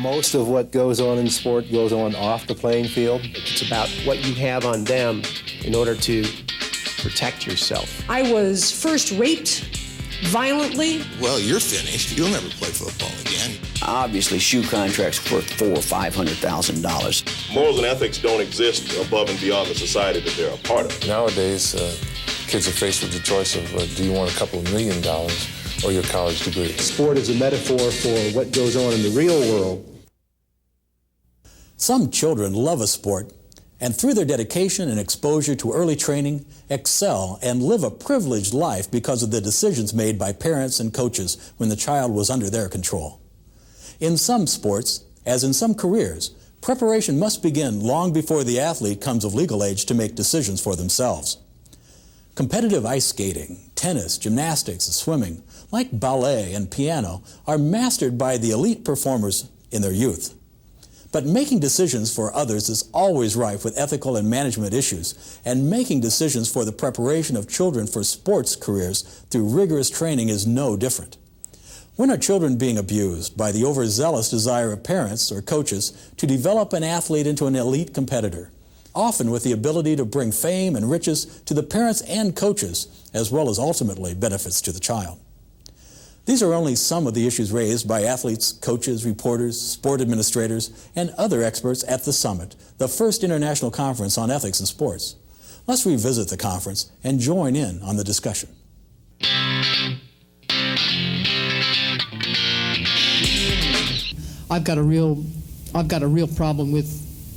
Most of what goes on in sport goes on off the playing field. It's about what you have on them in order to protect yourself. I was first raped violently. Well, you're finished. You'll never play football again. Obviously, shoe contracts worth $400,000 or $500,000. Morals and ethics don't exist above and beyond the society that they're a part of. Nowadays, kids are faced with the choice of do you want a couple $1 million or your college degree? Sport is a metaphor for what goes on in the real world. Some children love a sport, and through their dedication and exposure to early training, excel and live a privileged life because of the decisions made by parents and coaches when the child was under their control. In some sports, as in some careers, preparation must begin long before the athlete comes of legal age to make decisions for themselves. Competitive ice skating, tennis, gymnastics, and swimming, like ballet and piano, are mastered by the elite performers in their youth. But making decisions for others is always rife with ethical and management issues, and making decisions for the preparation of children for sports careers through rigorous training is no different. When are children being abused by the overzealous desire of parents or coaches to develop an athlete into an elite competitor, often with the ability to bring fame and riches to the parents and coaches, as well as ultimately benefits to the child? These are only some of the issues raised by athletes, coaches, reporters, sport administrators, and other experts at the Summit, the first international conference on ethics in sports. Let's revisit the conference and join in on the discussion. I've got a real problem with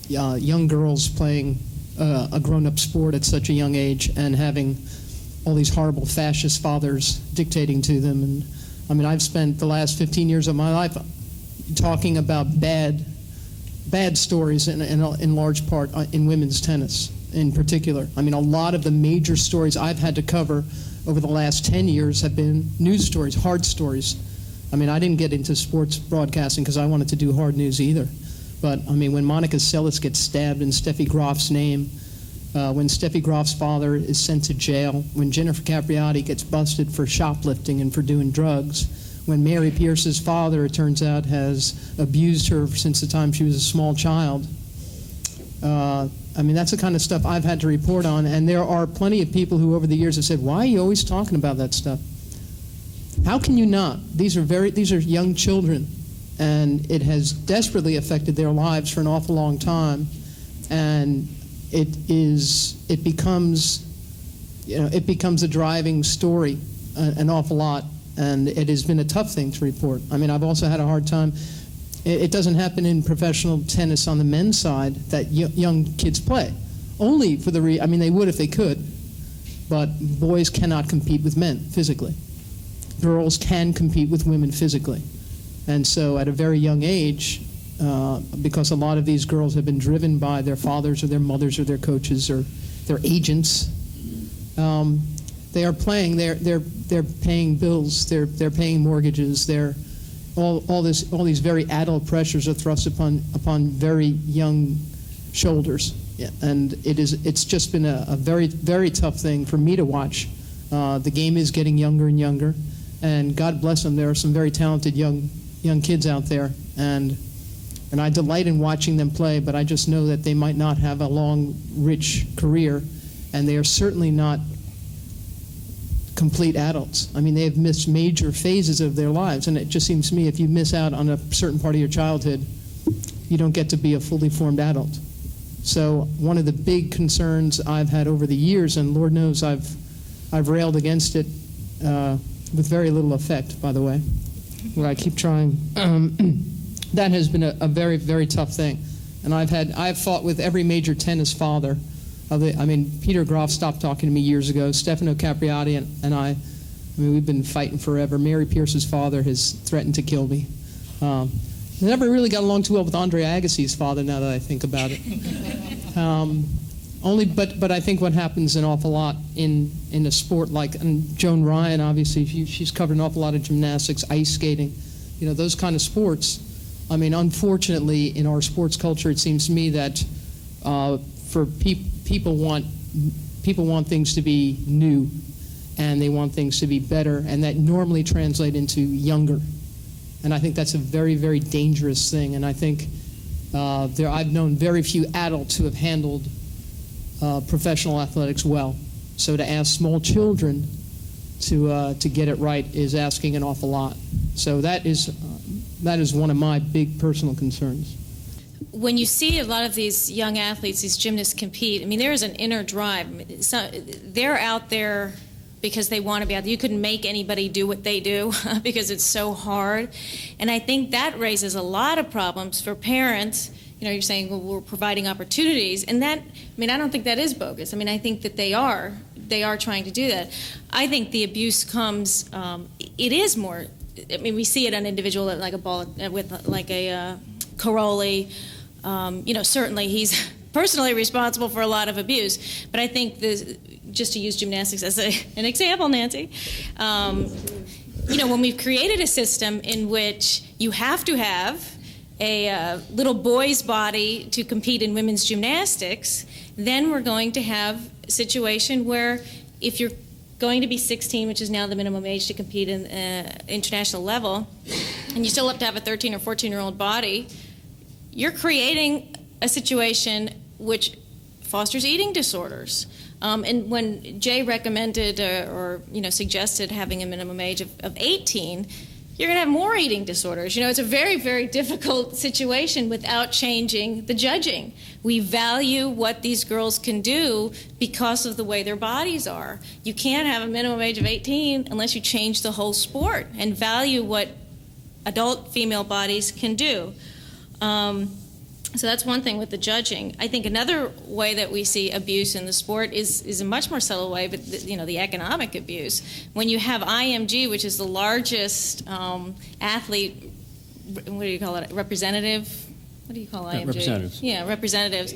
young girls playing a grown-up sport at such a young age and having all these horrible fascist fathers dictating to them. And I mean, I've spent the last 15 years of my life talking about bad stories in large part in women's tennis in particular. I mean, a lot of the major stories I've had to cover over the last 10 years have been news stories, hard stories. I mean, I didn't get into sports broadcasting because I wanted to do hard news either. But, I mean, when Monica Seles gets stabbed in Steffi Graf's name, when Steffi Graf's father is sent to jail, when Jennifer Capriati gets busted for shoplifting and for doing drugs, when Mary Pierce's father, it turns out, has abused her since the time she was a small child. I mean, that's the kind of stuff I've had to report on, and there are plenty of people who over the years have said, why are you always talking about that stuff? How can you not? These are young children, and it has desperately affected their lives for an awful long time, and it becomes a driving story an awful lot, and it has been a tough thing to report. I mean, I've also had a hard time. It doesn't happen in professional tennis on the men's side that young kids play. Only for I mean, they would if they could, but boys cannot compete with men physically. Girls can compete with women physically. And so at a very young age, because a lot of these girls have been driven by their fathers or their mothers or their coaches or their agents, they are playing. They're paying bills. They're paying mortgages. All these very adult pressures are thrust upon very young shoulders. Yeah. And it's just been a very, very tough thing for me to watch. The game is getting younger and younger, and God bless them. There are some very talented young kids out there, and I delight in watching them play, but I just know that they might not have a long, rich career, and they are certainly not complete adults. I mean, they have missed major phases of their lives, and it just seems to me if you miss out on a certain part of your childhood, you don't get to be a fully formed adult. So one of the big concerns I've had over the years, and Lord knows I've railed against it with very little effect, by the way, where I keep trying. That has been a very, very tough thing. And I've fought with every major tennis father. Peter Graf stopped talking to me years ago. Stefano Capriati and I mean, we've been fighting forever. Mary Pierce's father has threatened to kill me. I never really got along too well with Andre Agassi's father, now that I think about it. But I think what happens an awful lot in a sport like, and Joan Ryan, obviously, she's covered an awful lot of gymnastics, ice skating, those kind of sports. I mean, unfortunately, in our sports culture, it seems to me that for people want things to be new, and they want things to be better, and that normally translate into younger. And I think that's a very, very dangerous thing. And I think I've known very few adults who have handled professional athletics well. So to ask small children to get it right is asking an awful lot. So that is one of my big personal concerns. When you see a lot of these young athletes, these gymnasts compete, I mean, there is an inner drive. They're out there because they want to be out there. You couldn't make anybody do what they do because it's so hard. And I think that raises a lot of problems for parents. You know, you're saying, well, we're providing opportunities. And that, I mean, I don't think that is bogus. I mean, I think that they are trying to do that. I think the abuse comes, it is more, I mean, we see it on individual, like a ball, with like a Caroli. You know, certainly he's personally responsible for a lot of abuse. But I think, just to use gymnastics as an example, Nancy, you know, when we've created a system in which you have to have a little boy's body to compete in women's gymnastics, then we're going to have a situation where if you're going to be 16, which is now the minimum age to compete in international level, and you still have to have a 13 or 14-year-old body, you're creating a situation which fosters eating disorders. And when Jay recommended or you know, suggested having a minimum age of 18, you're going to have more eating disorders. You know, it's a very, very difficult situation without changing the judging. We value what these girls can do because of the way their bodies are. You can't have a minimum age of 18 unless you change the whole sport and value what adult female bodies can do. So that's one thing with the judging. I think another way that we see abuse in the sport is a much more subtle way, but you know, the economic abuse. When you have IMG, which is the largest athlete, what do you call it, representative? What do you call IMG? Representatives. Yeah, representatives.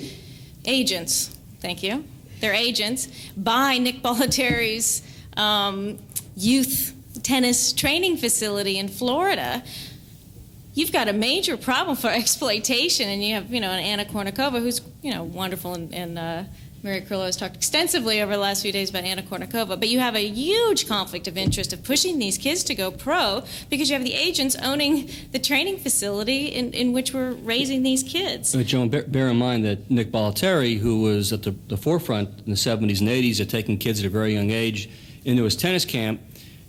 Agents, thank you. They're agents. Buy Nick Bollettieri's youth tennis training facility in Florida. You've got a major problem for exploitation, and you have, you know, an Anna Kournikova, who's, you know, wonderful, and Mary Carrillo has talked extensively over the last few days about Anna Kournikova, but you have a huge conflict of interest of pushing these kids to go pro because you have the agents owning the training facility in which we're raising these kids. Joan, bear in mind that Nick Bollettieri, who was at the forefront in the 70s and 80s of taking kids at a very young age into his tennis camp,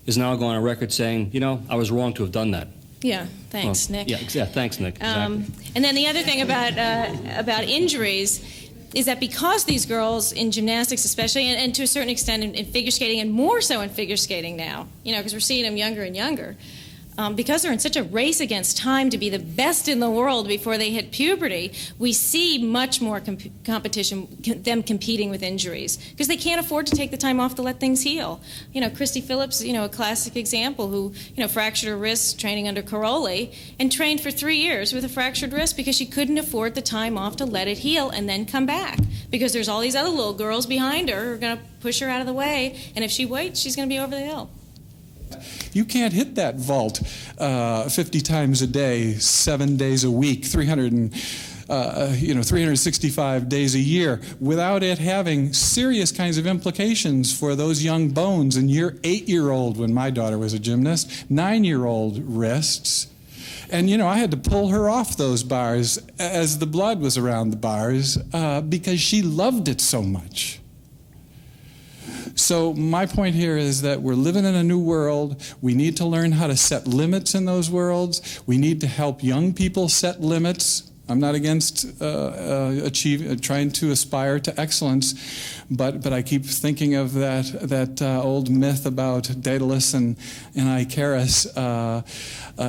is now going on record saying, you know, I was wrong to have done that. Yeah, thanks, Nick. Yeah, thanks, Nick. Exactly. And then the other thing about injuries is that because these girls in gymnastics especially, and to a certain extent in figure skating, and more so in figure skating now, you know, because we're seeing them younger and younger, because they're in such a race against time to be the best in the world before they hit puberty, we see much more competition, them competing with injuries, because they can't afford to take the time off to let things heal. You know, Christy Phillips, you know, a classic example, who, you know, fractured her wrist training under Caroli and trained for 3 years with a fractured wrist because she couldn't afford the time off to let it heal and then come back, because there's all these other little girls behind her who are going to push her out of the way, and if she waits, she's going to be over the hill. You can't hit that vault 50 times a day, 7 days a week, 365 days a year without it having serious kinds of implications for those young bones and your 8-year-old, when my daughter was a gymnast, 9-year-old wrists. And, you know, I had to pull her off those bars as the blood was around the bars because she loved it so much. So my point here is that we're living in a new world. We need to learn how to set limits in those worlds. We need to help young people set limits. I'm not against trying to aspire to excellence, but I keep thinking of that old myth about Daedalus and Icarus.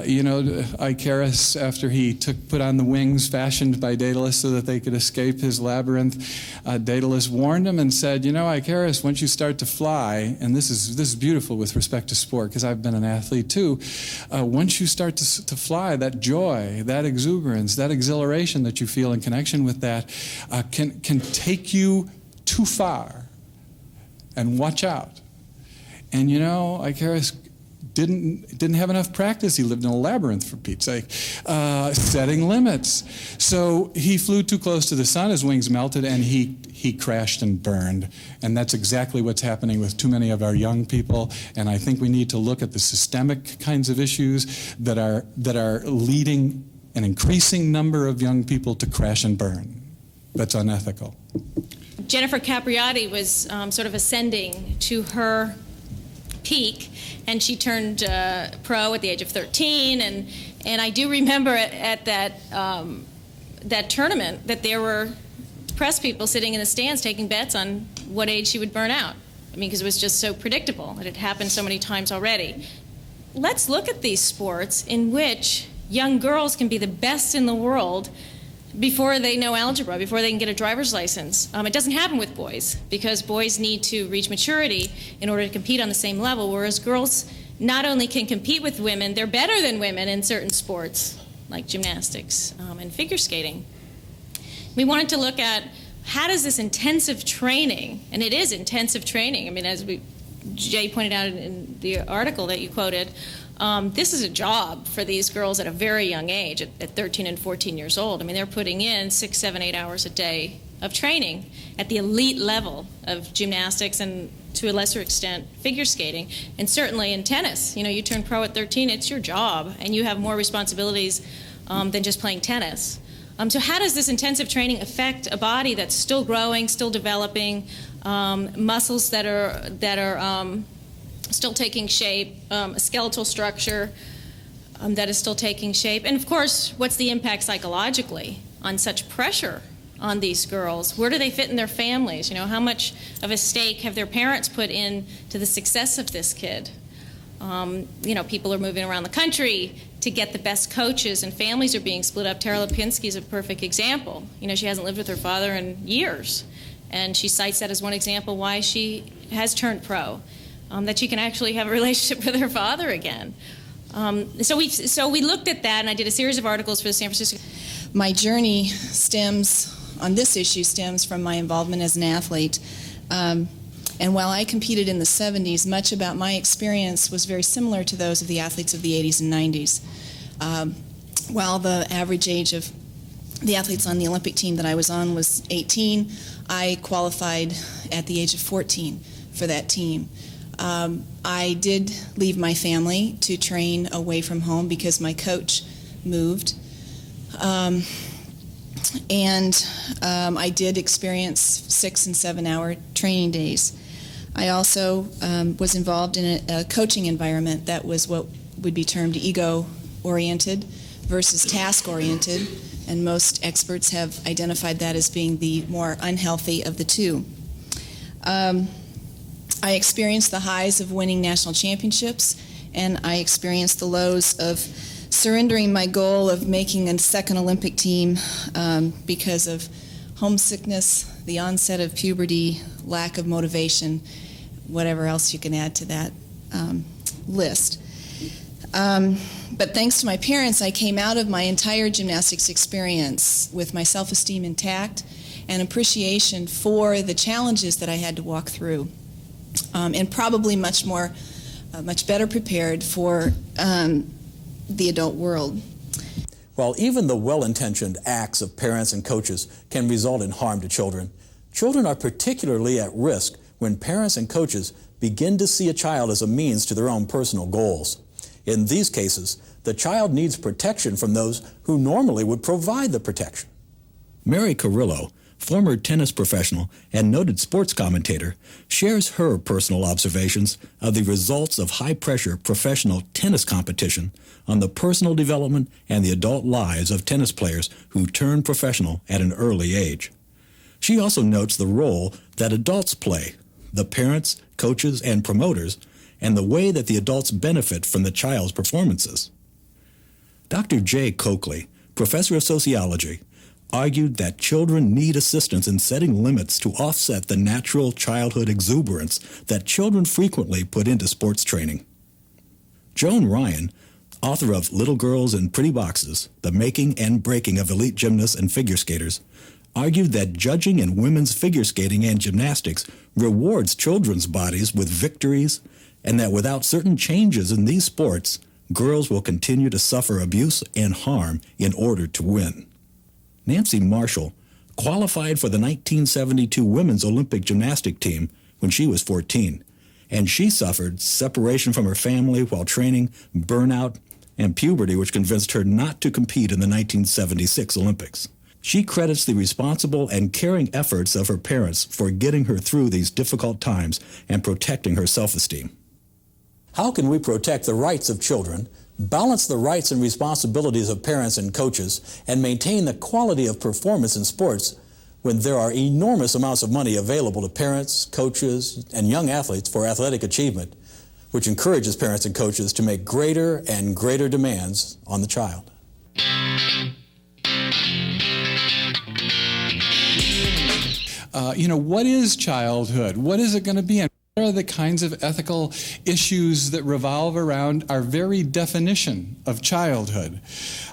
You know, Icarus, after he put on the wings fashioned by Daedalus so that they could escape his labyrinth, Daedalus warned him and said, you know, Icarus, once you start to fly, and this is beautiful with respect to sport, because I've been an athlete too, once you start to fly, that joy, that exuberance, that exhilaration that you feel in connection with that can take you too far. And watch out. And you know, Icarus didn't have enough practice. He lived in a labyrinth, for Pete's sake, setting limits. So he flew too close to the sun, his wings melted, and he crashed and burned. And that's exactly what's happening with too many of our young people. And I think we need to look at the systemic kinds of issues that are leading an increasing number of young people to crash and burn. That's unethical. Jennifer Capriati was sort of ascending to her peak, and she turned pro at the age of 13. And I do remember at that tournament that there were press people sitting in the stands taking bets on what age she would burn out. I mean, because it was just so predictable. It had happened so many times already. Let's look at these sports in which young girls can be the best in the world before they know algebra, before they can get a driver's license. It doesn't happen with boys, because boys need to reach maturity in order to compete on the same level, whereas girls not only can compete with women, they're better than women in certain sports, like gymnastics and figure skating. We wanted to look at how does this intensive training, and it is intensive training, I mean, as Jay pointed out in the article that you quoted, this is a job for these girls at a very young age, at 13 and 14 years old. I mean, they're putting in 6, 7, 8 hours a day of training at the elite level of gymnastics and, to a lesser extent, figure skating. And certainly in tennis, you know, you turn pro at 13, it's your job, and you have more responsibilities than just playing tennis. So how does this intensive training affect a body that's still growing, still developing, muscles that are still taking shape, a skeletal structure that is still taking shape, and of course, what's the impact psychologically on such pressure on these girls? Where do they fit in their families? You know, how much of a stake have their parents put in to the success of this kid? You know, people are moving around the country to get the best coaches, and families are being split up. Tara Lipinski is a perfect example. You know, she hasn't lived with her father in years, and she cites that as one example why she has turned pro. That she can actually have a relationship with her father again. So we looked at that, and I did a series of articles for the San Francisco. My journey on this issue stems from my involvement as an athlete. And while I competed in the 70s, much about my experience was very similar to those of the athletes of the 80s and 90s. While the average age of the athletes on the Olympic team that I was on was 18, I qualified at the age of 14 for that team. I did leave my family to train away from home because my coach moved. I did experience 6 and 7 hour training days. I also was involved in a coaching environment that was what would be termed ego-oriented versus task-oriented, and most experts have identified that as being the more unhealthy of the two. I experienced the highs of winning national championships, and I experienced the lows of surrendering my goal of making a second Olympic team because of homesickness, the onset of puberty, lack of motivation, whatever else you can add to that list. But thanks to my parents, I came out of my entire gymnastics experience with my self-esteem intact and appreciation for the challenges that I had to walk through. And probably much better prepared for the adult world. While even the well-intentioned acts of parents and coaches can result in harm to children, children are particularly at risk when parents and coaches begin to see a child as a means to their own personal goals. In these cases, the child needs protection from those who normally would provide the protection. Mary Carrillo, former tennis professional and noted sports commentator, shares her personal observations of the results of high-pressure professional tennis competition on the personal development and the adult lives of tennis players who turn professional at an early age. She also notes the role that adults play, the parents, coaches, and promoters, and the way that the adults benefit from the child's performances. Dr. Jay Coakley, professor of sociology, argued that children need assistance in setting limits to offset the natural childhood exuberance that children frequently put into sports training. Joan Ryan, author of Little Girls in Pretty Boxes, The Making and Breaking of Elite Gymnasts and Figure Skaters, argued that judging in women's figure skating and gymnastics rewards children's bodies with victories and that without certain changes in these sports, girls will continue to suffer abuse and harm in order to win. Nancy Marshall qualified for the 1972 Women's Olympic Gymnastic team when she was 14, and she suffered separation from her family while training, burnout, and puberty, which convinced her not to compete in the 1976 Olympics. She credits the responsible and caring efforts of her parents for getting her through these difficult times and protecting her self-esteem. How can we protect the rights of children, balance the rights and responsibilities of parents and coaches, and maintain the quality of performance in sports when there are enormous amounts of money available to parents, coaches, and young athletes for athletic achievement, which encourages parents and coaches to make greater and greater demands on the child? What is childhood? What is it going to be? And what are the kinds of ethical issues that revolve around our very definition of childhood?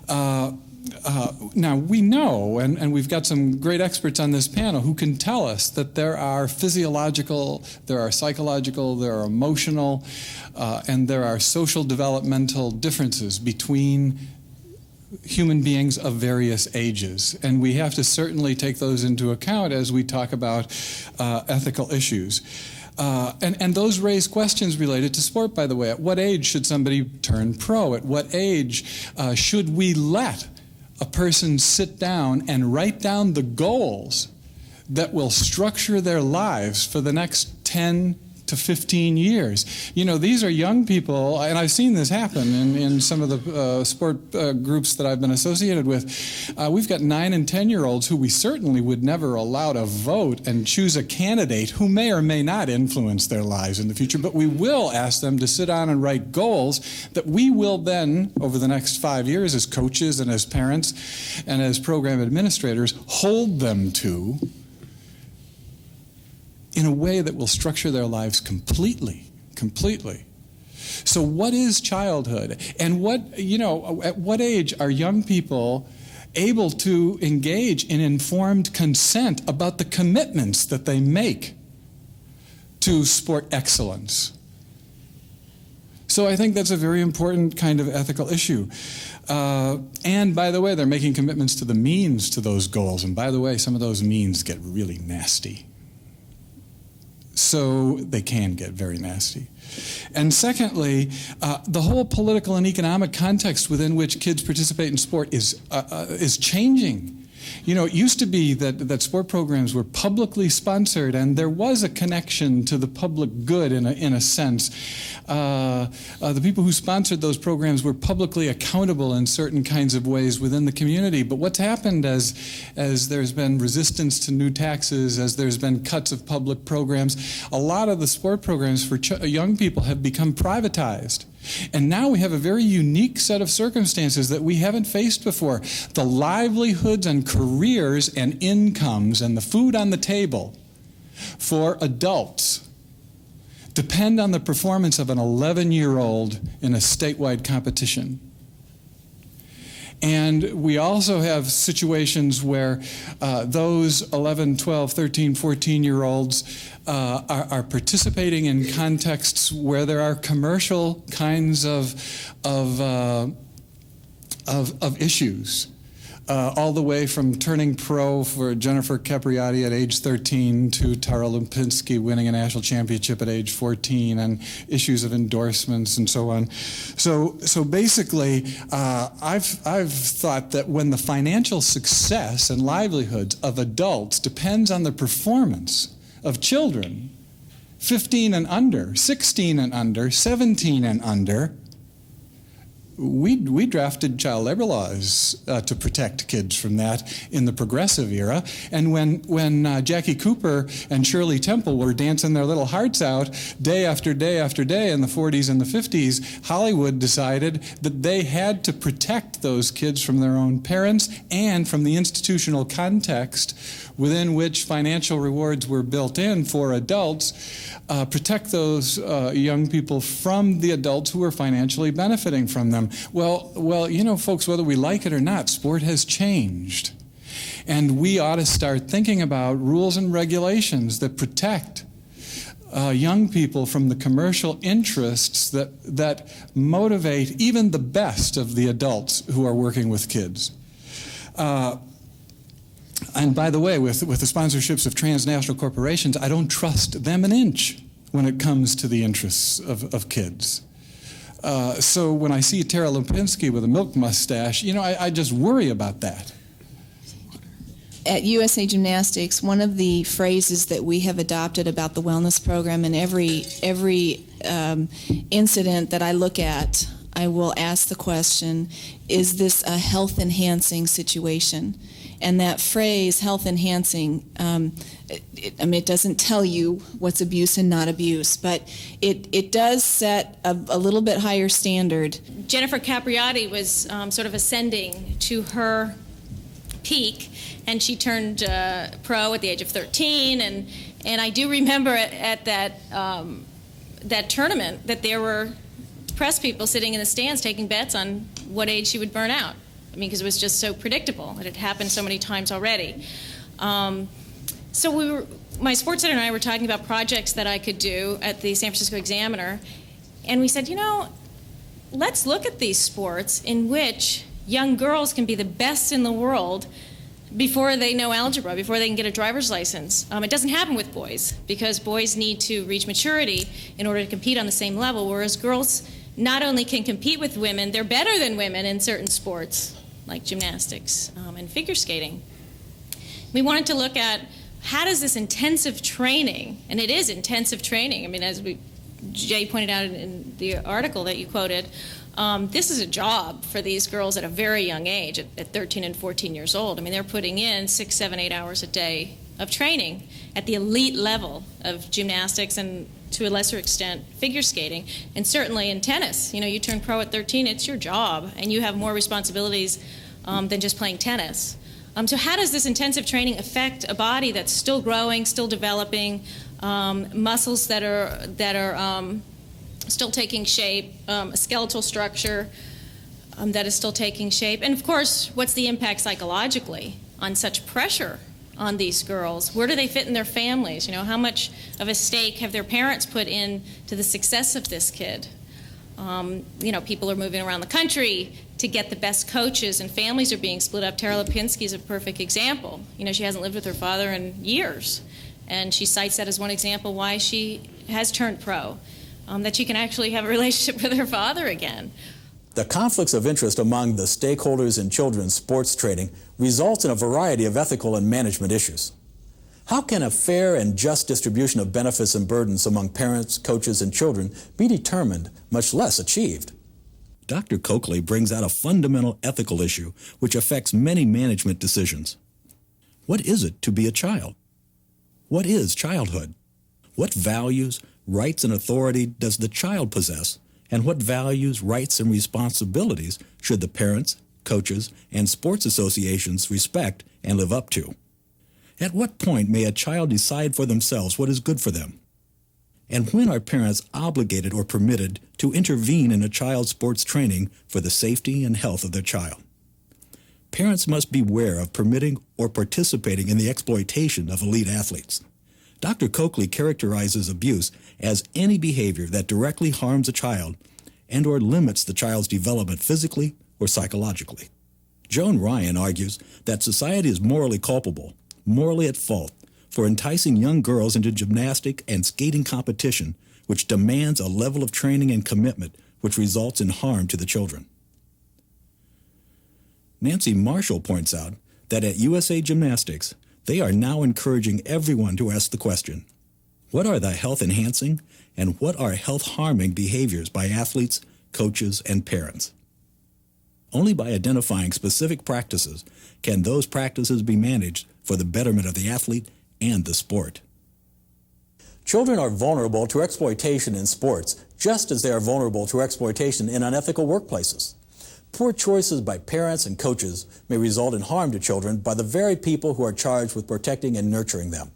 Now, we know, and we've got some great experts on this panel who can tell us that there are physiological, there are psychological, there are emotional, and there are social developmental differences between human beings of various ages. And we have to certainly take those into account as we talk about ethical issues. And those raise questions related to sport, by the way. At what age should somebody turn pro? At what age should we let a person sit down and write down the goals that will structure their lives for the next 10 to 15 years? You know, these are young people, and I've seen this happen in some of the sport groups that I've been associated with. We've got 9 and 10-year-olds who we certainly would never allow to vote and choose a candidate who may or may not influence their lives in the future, but we will ask them to sit down and write goals that we will then, over the next 5 years, as coaches and as parents and as program administrators, hold them to in a way that will structure their lives completely. So what is childhood? And at what age are young people able to engage in informed consent about the commitments that they make to sport excellence? So I think that's a very important kind of ethical issue. And by the way, they're making commitments to the means to those goals. And by the way, some of those means get really nasty. So they can get very nasty. And secondly, the whole political and economic context within which kids participate in sport is changing. You know, it used to be that sport programs were publicly sponsored, and there was a connection to the public good in a sense. The people who sponsored those programs were publicly accountable in certain kinds of ways within the community. But what's happened as there's been resistance to new taxes, as there's been cuts of public programs, a lot of the sport programs for young people have become privatized. And now we have a very unique set of circumstances that we haven't faced before. The livelihoods and careers and incomes and the food on the table for adults depend on the performance of an 11-year-old in a statewide competition. And we also have situations where those 11, 12, 13, 14-year-olds are participating in contexts where there are commercial kinds of issues. All the way from turning pro for Jennifer Capriati at age 13 to Tara Lipinski winning a national championship at age 14, and issues of endorsements and so on. So basically, I've thought that when the financial success and livelihoods of adults depends on the performance of children, 15 and under, 16 and under, 17 and under, we drafted child labor laws to protect kids from that in the progressive era. And when Jackie Cooper and Shirley Temple were dancing their little hearts out day after day after day in the 40s and the 50s, Hollywood decided that they had to protect those kids from their own parents and from the institutional context within which financial rewards were built in for adults, protect those young people from the adults who were financially benefiting from them. Well, you know, folks, whether we like it or not, sport has changed. And we ought to start thinking about rules and regulations that protect young people from the commercial interests that motivate even the best of the adults who are working with kids. And by the way, with the sponsorships of transnational corporations, I don't trust them an inch when it comes to the interests of kids. So when I see Tara Lipinski with a milk mustache, I just worry about that. At USA Gymnastics, one of the phrases that we have adopted about the wellness program, and every incident that I look at, I will ask the question, is this a health-enhancing situation? And that phrase, health-enhancing, it doesn't tell you what's abuse and not abuse, but it does set a little bit higher standard. Jennifer Capriati was sort of ascending to her peak, and she turned pro at the age of 13, and I do remember at that tournament that there were press people sitting in the stands taking bets on what age she would burn out. I mean, because it was just so predictable. It had happened so many times already. So my sports editor and I were talking about projects that I could do at the San Francisco Examiner, and we said, let's look at these sports in which young girls can be the best in the world before they know algebra, before they can get a driver's license. It doesn't happen with boys, because boys need to reach maturity in order to compete on the same level, whereas girls not only can compete with women, they're better than women in certain sports, like gymnastics and figure skating. We wanted to look at how does this intensive training, and it is intensive training, I mean, as Jay pointed out in the article that you quoted, this is a job for these girls at a very young age, at 13 and 14 years old. I mean, they're putting in 6, 7, 8 hours a day of training at the elite level of gymnastics and, to a lesser extent, figure skating. And certainly in tennis, you turn pro at 13, it's your job, and you have more responsibilities than just playing tennis. So how does this intensive training affect a body that's still growing, still developing, muscles that are still taking shape, a skeletal structure that is still taking shape, and of course, what's the impact psychologically on such pressure on these girls? Where do they fit in their families? How much of a stake have their parents put in to the success of this kid? People are moving around the country to get the best coaches, and families are being split up. Tara Lipinski is a perfect example. She hasn't lived with her father in years, and she cites that as one example why she has turned pro, that she can actually have a relationship with her father again. The conflicts of interest among the stakeholders in children's sports training results in a variety of ethical and management issues. How can a fair and just distribution of benefits and burdens among parents, coaches, and children be determined, much less achieved? Dr. Coakley brings out a fundamental ethical issue which affects many management decisions. What is it to be a child? What is childhood? What values, rights, and authority does the child possess? And what values, rights, and responsibilities should the parents, coaches, and sports associations respect and live up to? At what point may a child decide for themselves what is good for them? And when are parents obligated or permitted to intervene in a child's sports training for the safety and health of their child? Parents must beware of permitting or participating in the exploitation of elite athletes. Dr. Coakley characterizes abuse as any behavior that directly harms a child and or limits the child's development physically or psychologically. Joan Ryan argues that society is morally culpable, morally at fault, for enticing young girls into gymnastic and skating competition which demands a level of training and commitment which results in harm to the children. Nancy Marshall points out that at USA Gymnastics, they are now encouraging everyone to ask the question, what are the health-enhancing and what are health-harming behaviors by athletes, coaches, and parents? Only by identifying specific practices can those practices be managed for the betterment of the athlete and the sport. Children are vulnerable to exploitation in sports, just as they are vulnerable to exploitation in unethical workplaces. Poor choices by parents and coaches may result in harm to children by the very people who are charged with protecting and nurturing them.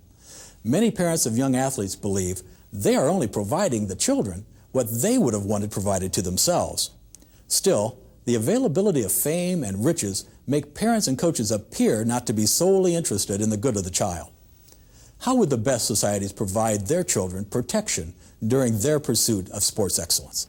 Many parents of young athletes believe they are only providing the children what they would have wanted provided to themselves. Still, the availability of fame and riches make parents and coaches appear not to be solely interested in the good of the child. How would the best societies provide their children protection during their pursuit of sports excellence?